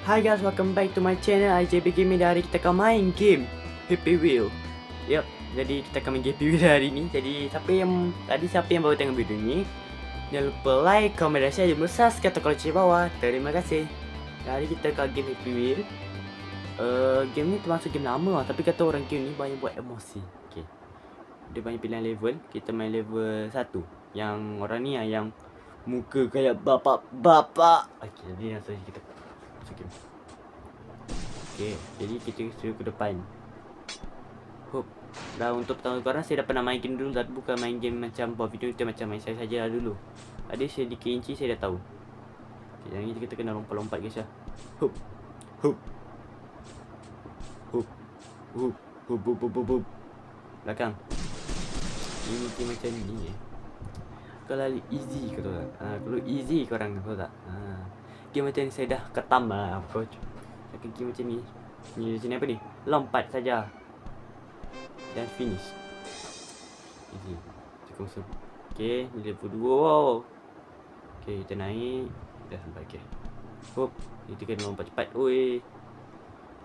Hi guys, welcome back to my channel IJB Gaming. Hari kita akan main game Happy Wheel. Yup, jadi kita akan main Happy Wheel hari ni. Jadi siapa yang baru tengok video ni, jangan lupa like, komen dan share, dan subscribe atau kolom bawah. Terima kasih. Hari kita akan game Happy Wheel. Game ni termasuk game lama lah, tapi kata orang game ni banyak buat emosi. Okay, dia banyak pilihan level. Kita main level 1 yang orang ni yang muka kayak bapak-bapak. Okay, jadi langsung kita masuk game. Okay, jadi kita suruh ke depan. Hop. Dah untuk pertama korang saya dah pernah main game dulu, tapi bukan main game macam buat video kita macam main saya saja dulu. Ada sedikit inci saya dah tahu. Okay, yang ni kita kena lompat-lompat guys ya. Hop. Hop. Hop. Hop. Hop. Hop. Hop. Hop. Belakang. Ini macam ni Kalau easy kau tahu tak? Kalau easy korang tahu tak? Game macam ni saya dah ketam lah approach. Game macam ni. Ni macam ni apa ni? Lompat saja dan finish. Easy. Cukup musuh. Okay, ni level 2. Wow. Okay, kita naik. Dah sampai. Okay. Hop. Kita kena lompat cepat. Oi.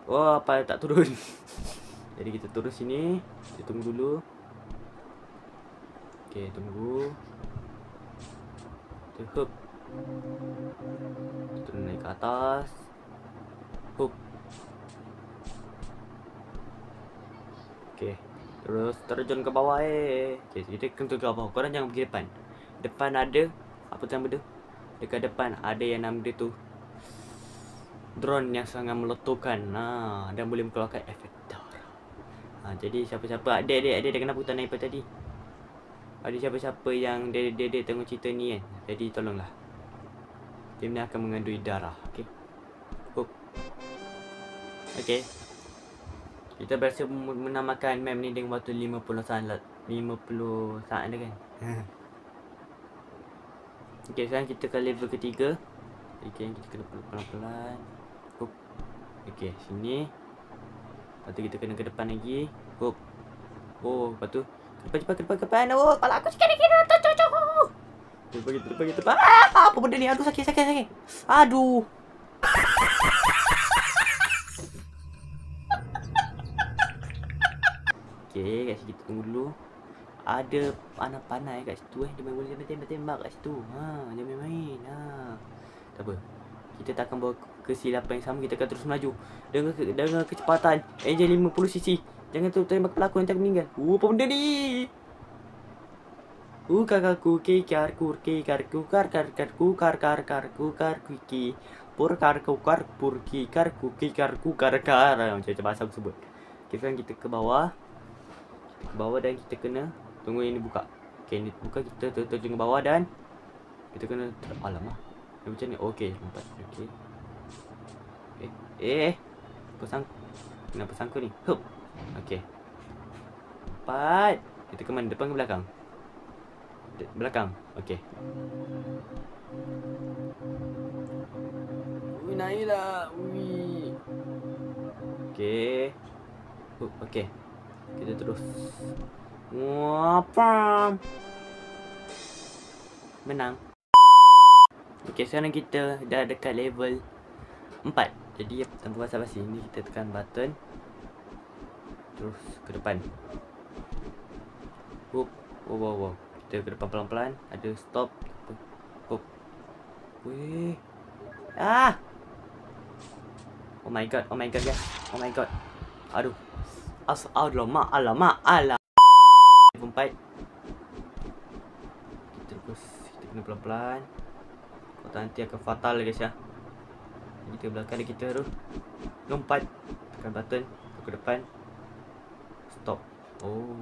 Wah, apa tak turun. Jadi kita turun sini. Kita tunggu dulu. Okay, tunggu. Kita hop. Kita naik ke atas. Hop. Okay, terus terjun ke bawah Okay, kita kena ke bawah. Korang jangan pergi depan. Depan ada apa nama dia? Dekat depan ada yang nama dia tu drone yang sangat meletupkan. Dan boleh mengeluarkan efek darah. Jadi siapa-siapa ada kenapa tak naik tadi? Ada siapa-siapa yang dia tengok cerita ni kan. Jadi tolonglah. Game ni akan mengandungi darah. Okay. Hop. Okay. Kita berhasil menamakan map ni dengan waktu 50 saat ada kan. Okay, sekarang kita ke level ketiga. Okay, kita kena pelan-pelan. Hop. Okay, sini. Lepas tu kita kena ke depan lagi. Hop. Oh, lepas tu cepat ke depan. Oh, kepala aku sikit. Depan. Apa benda ni? Aduh, sakit. Aduh. Okay, kat sini kita tunggu dulu. Ada panah-panah kat situ Dia boleh tembak kat situ. Jangan main-main. Tak apa. Kita tak akan bawa kesilapan yang sama. Kita akan terus melaju dengan kecepatan enjin 50cc. Jangan tu tembak pelakon nanti aku meninggal. Apa benda ni? Kakakku kikarku kikarku karkarkarku karkarkarku karkuki purkarku karpurki karku kikarku karkar. Macam bahasa aku sebut. Okay, sekarang kita ke bawah. Dan kita kena tunggu ini buka. Okay, ini buka, kita terjun ke bawah dan kita kena alamak. Macam ni. Okay, nampak. Okay. Kenapa sangkut ni? Hup. Okay. 4. Kita ke mana? Depan ke belakang? Belakang. Okay. Naiklah. Okay. Hup. Okay. Kita terus. Wapam. Menang. Okay, sekarang kita dah dekat level 4. Jadi tanpa basa-basi ni kita tekan button. Terus ke depan. Hop. Wow. Kita ke depan pelan-pelan. Ada stop. Hop. Weh. Oh my god guys. Oh my god. Aduh. Alamak. Level 4. Kita kena pelan-pelan. Kau nanti akan fatal guys ya. Kita belakang kita harus lompat. Tekan button ke depan. Stop. Oh.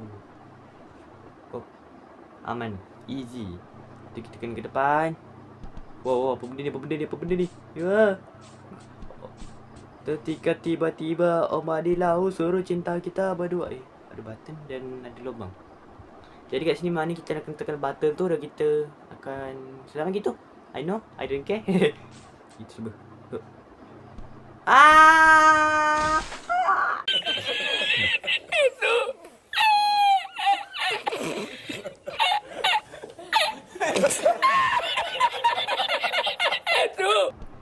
Aman. Easy. Kita kena ke depan. Wow, apa benda ni? Ya. Ketika tiba-tiba ombak di laut suruh cinta kita berdua. Ada button dan ada lubang. Jadi kat sini mana kita akan tekan button tu dan kita akan selamat gitu. I know, I don't care. Kita cuba.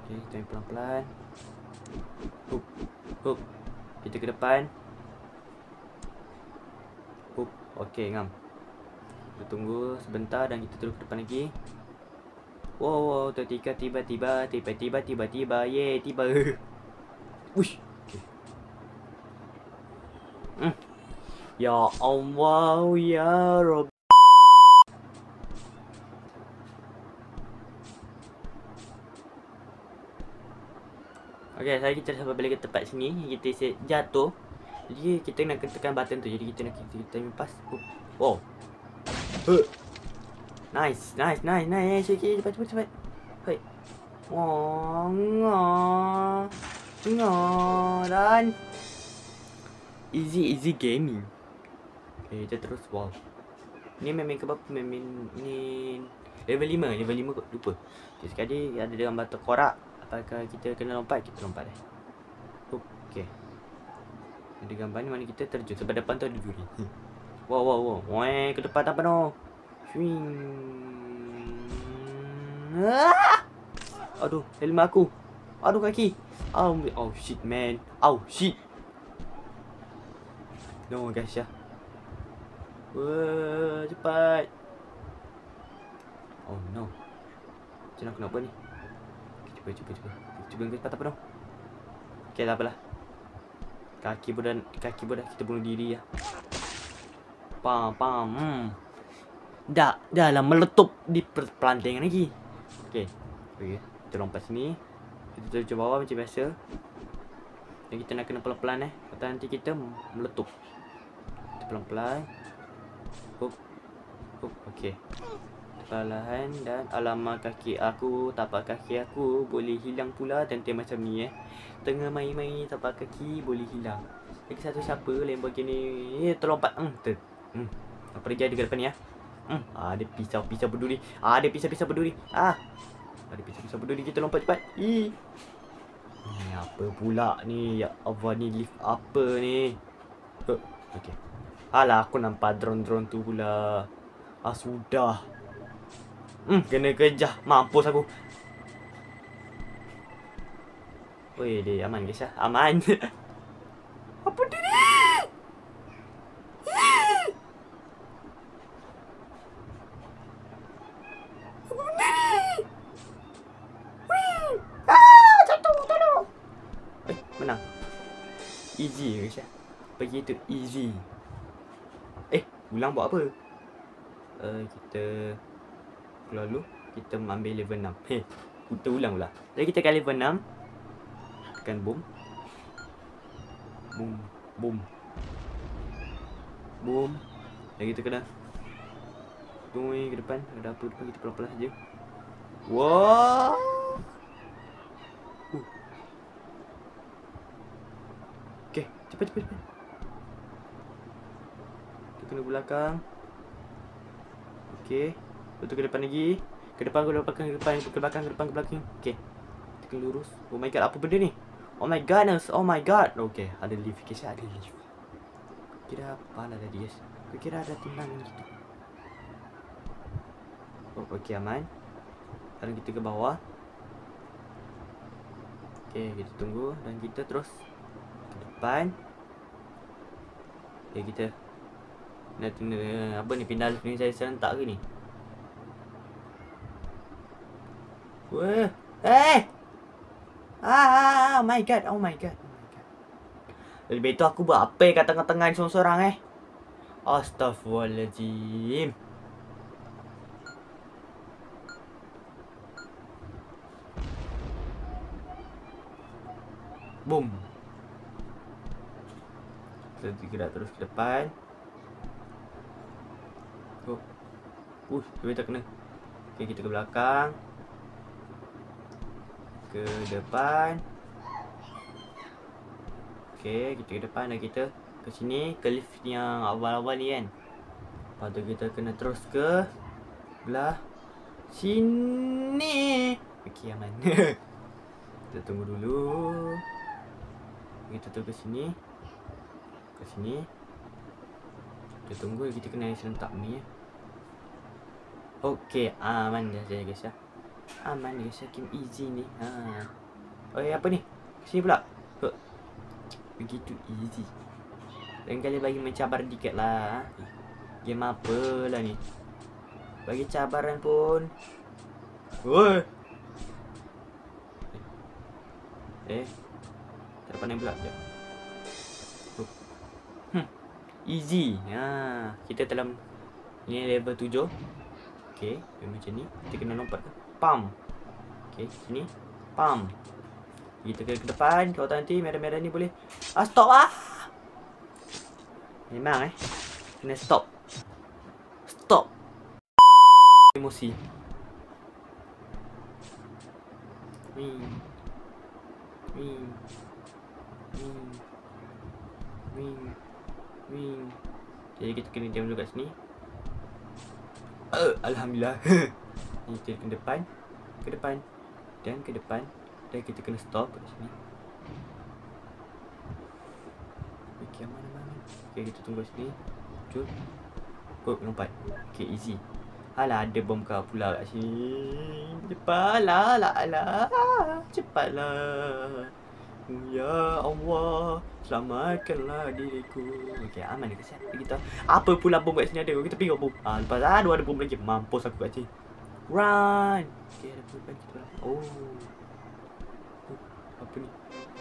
Okay, kita pelan-pelan. depan. Okey, ngam. Kita tunggu sebentar dan kita terus ke depan lagi. Wow, tiba-tiba. Ye, tiba. Uish. Okay. Ya Allah, ya Rabb. Okay, saya kita sampai balik ke tempat sini. Kita jatuh. Jadi kita nak tekan button tu. Jadi kita nak kita lepas. Wow. Nice. Cepat. Hei. Dan easy gaming. Okay, kita terus. Wow. Ni main ke berapa? Main ni level 5 kot, lupa. Okay, sekali ada dalam batu korak. Apakah kita kena lompat? Kita lompat dah. Okey. Ada gambar ni mana kita terjun sebab depan tu ada duri. Wow. Weh, ke depan apa no? Swing. Aduh, helmet aku. Aduh kaki. Oh shit man. Oh shit. No guys ya. Wah, cepat. Oh no. Macam aku nak buat ni? Cuba cepat apa dong? Okay, tak apalah. Kaki budak kita bunuh diri ya. Pam. Dah lah meletup di pelantingan lagi. Okay, kita lompat sini. Kita turun ke bawah macam biasa. Dan kita nak kena pelan-pelan kata nanti kita meletup. Kita pelan-pelan. Okay. Perlahan dan alamak tapak kaki aku boleh hilang pula tentu macam ni Tengah main-main tapak kaki boleh hilang. Lagi satu siapa Lamborghini terlompat. Apa lagi ada ke depan ni ya? Ada pisau berduri. Ada pisau berduri. Ada pisau berduri, kita lompat cepat. Ni apa pula ni? Ya Allah, ni lift apa ni? Okey. Alah, aku nampak drone tu pula. Sudah. Kena kejar. Mampus aku. Weh, dia aman guys ya. Aman. Apa dia ni? Apa benda ni? Jatuh, tolong. Menang. Easy guys ya. Begitu easy. Ulang buat apa? Kita keluar dulu. Kita ambil level 6. Kita ulang pula. Jadi kita kat level 6. Tekan boom. Dan kita kena tunggu ke depan. Ada apa depan, kita pelan-pelan saja. Wow. Okay, cepat. Kita kena belakang. Okay. Betul ke depan lagi. Ke depan. Okay. Kita kena lurus. Oh my god, apa benda ni? Oh my god. Okay, ada lift. Ada lift. Kira apa lah tadi guys. Kira ada timbangan gitu. Okay, aman. Sekarang kita ke bawah. Okay, kita tunggu. Dan kita terus ke depan. Okay, kita apa ni, pindah lift ni saya serentak ke ni? Wah. Oh my god. Lebih tu aku buat apa kat tengah-tengah seorang-seorang Astaghfirullahaladzim. Boom. Kita gerak terus ke depan. Kita kena. Okay, kita ke belakang. Ke depan. Okay, kita ke depan dan kita ke sini. Ke lift yang awal-awal ni kan. Lepas tu kita kena terus ke belah sini. Okay, aman. Kita tunggu dulu. Kita tunggu ke sini. Ke sini. Kita tunggu, kita kena serentak ni Okay, aman dah saya guys ya. Aman guys ya, game easy ni. Apa ni? Sini pula. Begitu easy. Lain kali bagi mencabar dikit lah. Game apa lah ni? Bagi cabaran pun. Woi. Tak pandai pula. Easy. Kita dalam ni level 7. Okey, macam ni. Kita kena lompat. Pam. Okey, sini. Pam. Kita ke depan. Kalau nanti merah-merah ni boleh. Stop ah. Memang kena stop. Stop. Emosi. Wing. Jadi kita kena diam dulu kat sini. Alhamdulillah. Ni kita ke depan. Dan ke depan. Dan kita kena stop kat sini. Okey, mana-mana. Okey, kita tunggu sini. Jom. Lompat. Okey, easy. Alah, ada bom kau pula kat sini. Cepatlah. Cepatlah. Ya Allah, selamatkanlah diriku. Okey, aman ke siap? Kita apa pula bom kat sini ada? Kita pergi bom. Lepas ada bom lagi. Mampus aku kat sini. Run. Okey, ada bom kita.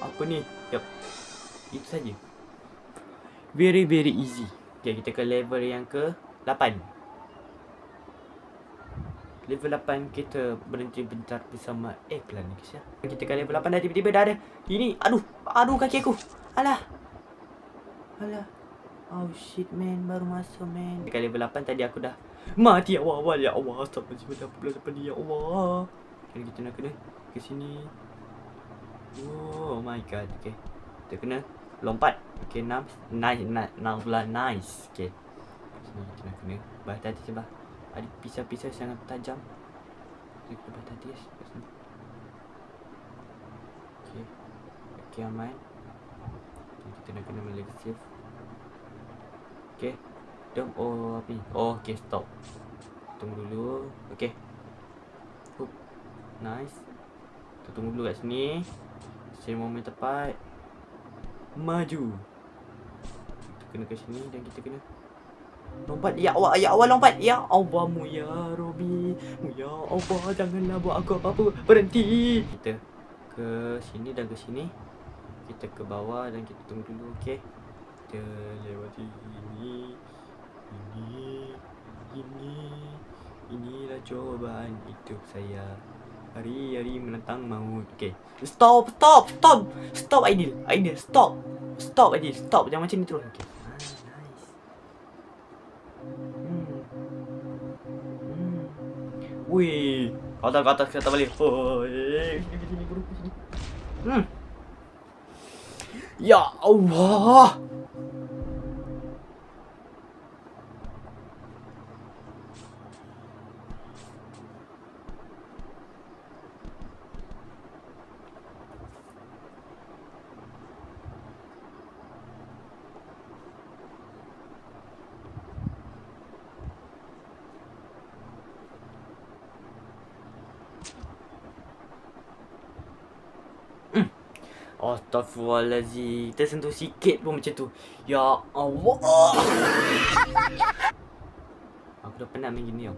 Apa ni? Yap. Itu saja. Very easy. Okey, kita ke level yang ke 8. Level 8 kita berhenti bentar bersama iklan ni kisah. Kita ke level 8 dah tiba-tiba dah ada. Ini aduh kaki aku. Alah. Oh shit man, baru masuk man. Dekat level 8 tadi aku dah mati awal-awal. Ya Allah, astagfirullahaladzim. Apa pula depan dia, ya Allah. Jadi kita nak kena ke sini. Oh my god. Okay, kita kena lompat. Okay, nice. Okay, sini kita nak kena bahas tadi sebab ada pisau-pisau sangat tajam. Kita bahas tadi kat sini. Okay, aman. Kita nak kena lagi save. Okay, jom. Apa ni? Okay, stop. Tunggu dulu. Okay, nice. Kita tunggu dulu kat sini. Cari momen tepat. Maju. Kita kena ke sini dan kita kena lompat. Ya Allah lompat. Ya Allah mu ya Robi. Ya Allah, janganlah buat aku apa-apa. Berhenti. Kita ke sini dan ke sini. Kita ke bawah dan kita tunggu dulu. Okey. Kita lewati ini. Inilah cobaan hidup saya. Hari-hari menentang maut. Okey. Stop Aidil. Stop Aidil. Stop. Jangan macam ni terus. Okey. Nice. Wih. Kau atas kata balik. Sini buru sini. Ya Allah. Astaghfirullahaladzim. Tersentuh sikit pun macam tu. Ya Allah. Aku dah penat main game ni tau.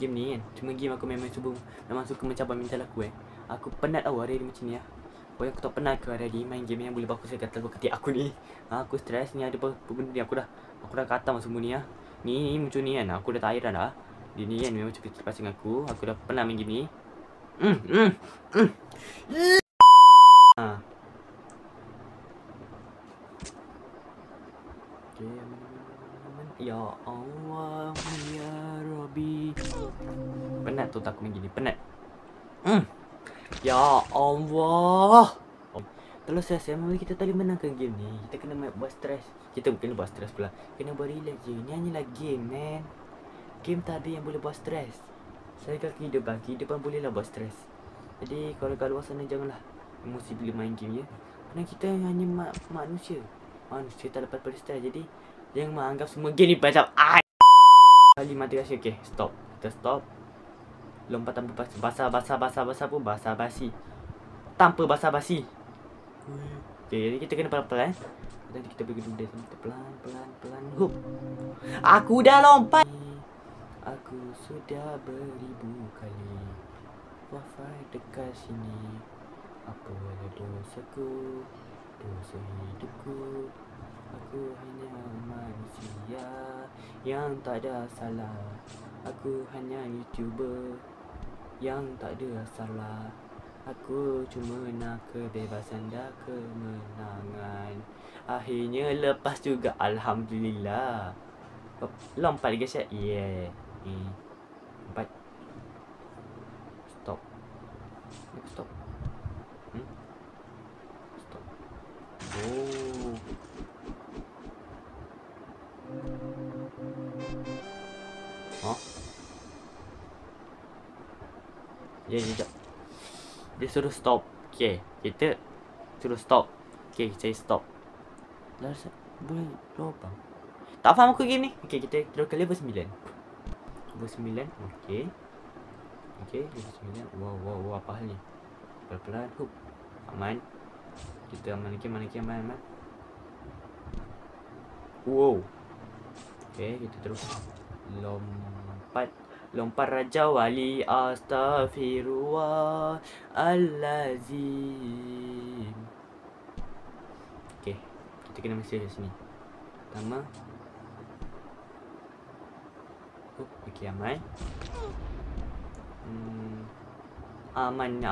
Game ni kan, cuma game aku memang suka mencabar mental aku Aku penat tau hari ni macam ni Pokoknya aku tak penat ke hari ni main game yang boleh bagus kata ketik aku ni. Aku stres ni, ada benda ni aku dah khatam semua ni Ni macam ni kan, aku dah tak airan dah. Dia ni kan memang cukup terpaksa dengan aku. Aku dah penat main game ni. Ya Allah, ya Rabbi. Penat tu tak aku main gini, penat. Ya Allah. Kalau saya kita tadi menangkan game ni, kita kena buat stres. Kita kena buat stres pula. Kena buat relax je. Ni hanyalah game, man. Game tadi yang boleh buat stres. Saya kaki depan bolehlah buat stres. Jadi kalau kat luar sana janganlah emosi bila main game ya. Kerana kita hanya manusia. Manusia tak dapat stres. Jadi jangan menganggap semua game ni macam kali mati rasa. Okay, stop. Kita stop. Lompat tanpa basa pun basa basi. Tanpa basa basi. Okay, jadi kita kena pelan-pelan. Nanti kita pergi duduk sini. Kita pelan-pelan. Hup. Aku dah lompat. Aku sudah beribu kali wafat dekat sini. Apalah dosaku, dosa hidupku. Aku hanya manusia yang tak ada salah. Aku hanya YouTuber yang tak ada salah. Aku cuma nak kebebasan dan kemenangan. Akhirnya lepas juga, alhamdulillah. Lompat guys ya. Yeah. Lompat. Stop. Stop. Stop. Oh. Hah? Ya, sekejap. Dia suruh stop. Okay, kita suruh stop. Okay, saya stop. Dah boleh lubang. Tak faham aku game ni. Okay, kita terus ke level 9. Level 9, okay. Okay, level 9. Wow, apa hal ni? Pelan-pelan, hup. Aman. Kita aman lagi, aman. Wow. Okay, kita terus lompat Raja Wali. Astaghfirullahalazim. Okay, kita kena masih di sini. Pertama. Okay, aman. Aman.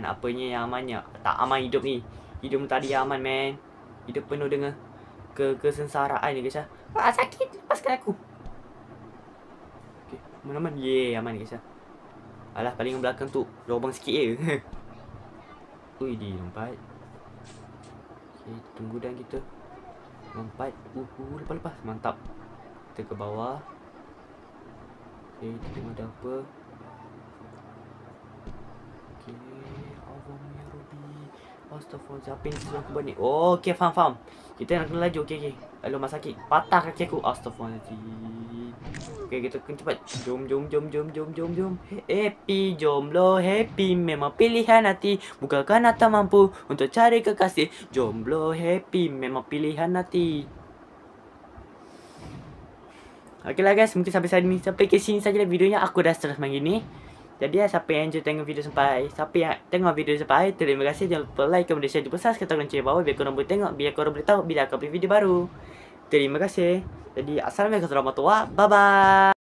Apanya yang amannya? Tak aman hidup ni. Hidup tadi aman, man. Hidup penuh dengan kesensaraan ni, guys. Sakit. Lepaskan aku. Okay, aman. Aman, guys. Alah, paling belakang tu lubang sikit je. Ui, dia lompat. Okay, tunggu dan kita lompat. Lepas. Mantap. Kita ke bawah. Okay, kita tengok ada apa. Okay, Allah ya Rabbi. Astaghfirullah. Apa yang aku buat ni? Oh, okay, faham. Kita nak kena laju. Okay. Lalu mak sakit. Patah kaki aku. Astaghfirullahaladzim. Okay, kita kena cepat. Jom. Happy jomblo. Happy memang pilihan hati. Bukankah tak mampu untuk cari kekasih. Jomblo happy memang pilihan hati. Okay lah guys, mungkin sampai ke sini saja videonya. Aku dah stres main gini. Jadi siapa yang enjoy tengok video sampai, terima kasih. Jangan lupa like, comment, share, dan subscribe ke lonceng bawah biar korang boleh tengok, biar korang boleh tahu bila aku upload video baru. Terima kasih. Jadi assalamualaikum warahmatullahi wabarakatuh. Bye bye.